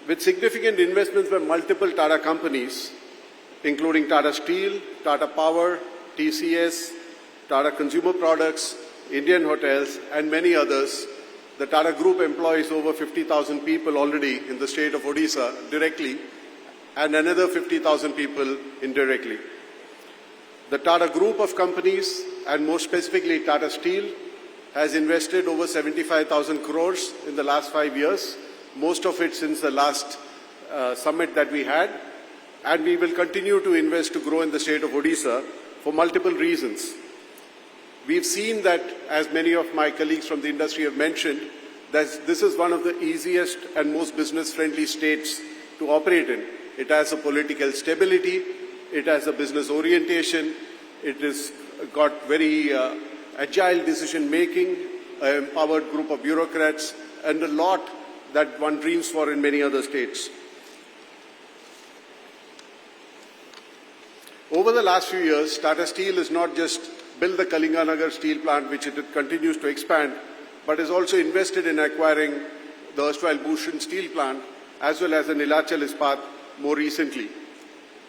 With significant investments by multiple Tata companies, including Tata Steel, Tata Power, TCS, Tata Consumer Products, Indian Hotels, and many others, the Tata Group employs over 50,000 people already in the state of Odisha directly, and another 50,000 people indirectly. The Tata Group of companies, and more specifically Tata Steel, has invested over 75,000 crores in the last 5 years, most of it since the last summit that we had, and we will continue to invest to grow in the state of Odisha for multiple reasons. We've seen that, as many of my colleagues from the industry have mentioned, that this is one of the easiest and most business-friendly states to operate in. It has a political stability, it has a business orientation, it has got very agile decision-making, an empowered group of bureaucrats, and a lot that one dreams for in many other states. Over the last few years, Tata Steel has not just built the Kalinganagar steel plant, which it continues to expand, but has also invested in acquiring the erstwhile Bhushan steel plant, as well as the Nilachal Ispat more recently.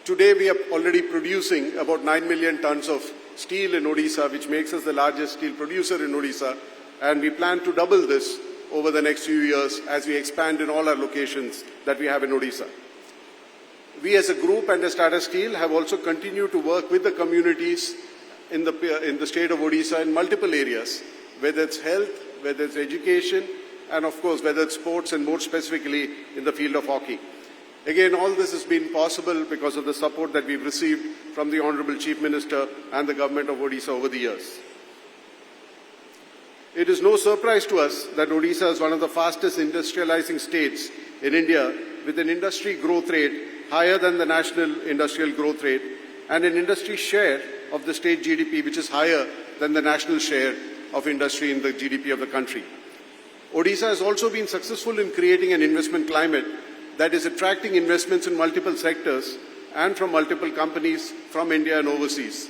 Today, we are already producing about 9 million tons of steel in Odisha, which makes us the largest steel producer in Odisha, and we plan to double this over the next few years as we expand in all our locations that we have in Odisha. We as a group and as Tata Steel have also continued to work with the communities in the state of Odisha in multiple areas, whether it's health, whether it's education, and of course whether it's sports, and more specifically in the field of hockey. Again, all this has been possible because of the support that we've received from the Honourable Chief Minister and the Government of Odisha over the years. It is no surprise to us that Odisha is one of the fastest industrializing states in India, with an industry growth rate higher than the national industrial growth rate, and an industry share of the state GDP which is higher than the national share of industry in the GDP of the country. Odisha has also been successful in creating an investment climate that is attracting investments in multiple sectors and from multiple companies from India and overseas.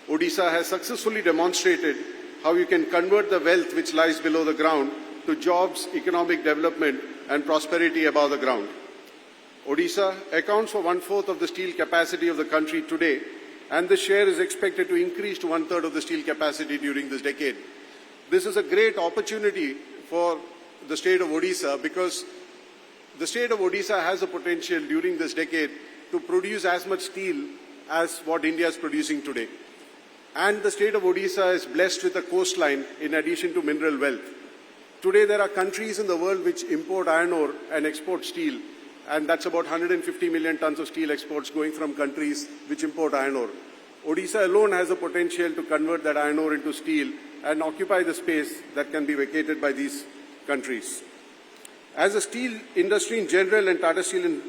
Odisha has successfully demonstrated how you can convert the wealth which lies below the ground to jobs, economic development, and prosperity above the ground. Odisha accounts for 1/4 of the steel capacity of the country today, and the share is expected to increase to 1/3 of the steel capacity during this decade. This is a great opportunity for the state of Odisha, because the state of Odisha has a potential during this decade to produce as much steel as what India is producing today. And the state of Odisha is blessed with a coastline in addition to mineral wealth. Today there are countries in the world which import iron ore and export steel, and that's about 150 million tons of steel exports going from countries which import iron ore. Odisha alone has a potential to convert that iron ore into steel and occupy the space that can be vacated by these countries. As the steel industry in general and Tata Steel in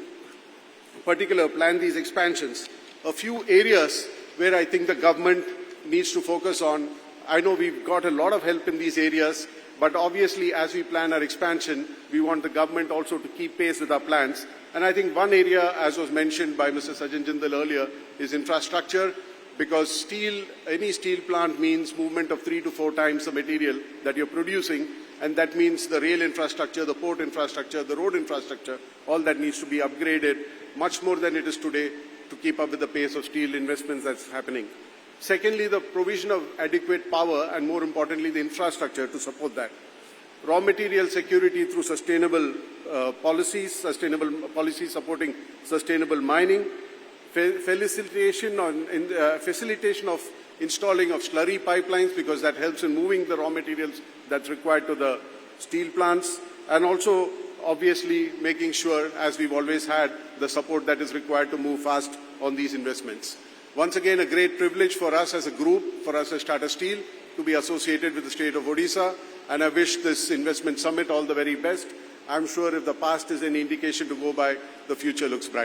particular plan these expansions, a few areas where I think the government needs to focus on. I know we've got a lot of help in these areas, but obviously as we plan our expansion, we want the government also to keep pace with our plans. And I think one area, as was mentioned by Mr. Sajan Jindal earlier, is infrastructure, because any steel plant means movement of 3 to 4 times the material that you're producing, and that means the rail infrastructure, the port infrastructure, the road infrastructure, all that needs to be upgraded much more than it is today to keep up with the pace of steel investments that's happening. Secondly, the provision of adequate power, and more importantly, the infrastructure to support that. Raw material security through sustainable policies supporting sustainable mining, facilitation of installing of slurry pipelines, because that helps in moving the raw materials that's required to the steel plants, and also obviously making sure, as we've always had, the support that is required to move fast on these investments. Once again, a great privilege for us as a group, for us as Tata Steel, to be associated with the state of Odisha, and I wish this investment summit all the very best. I'm sure if the past is any indication to go by, the future looks bright.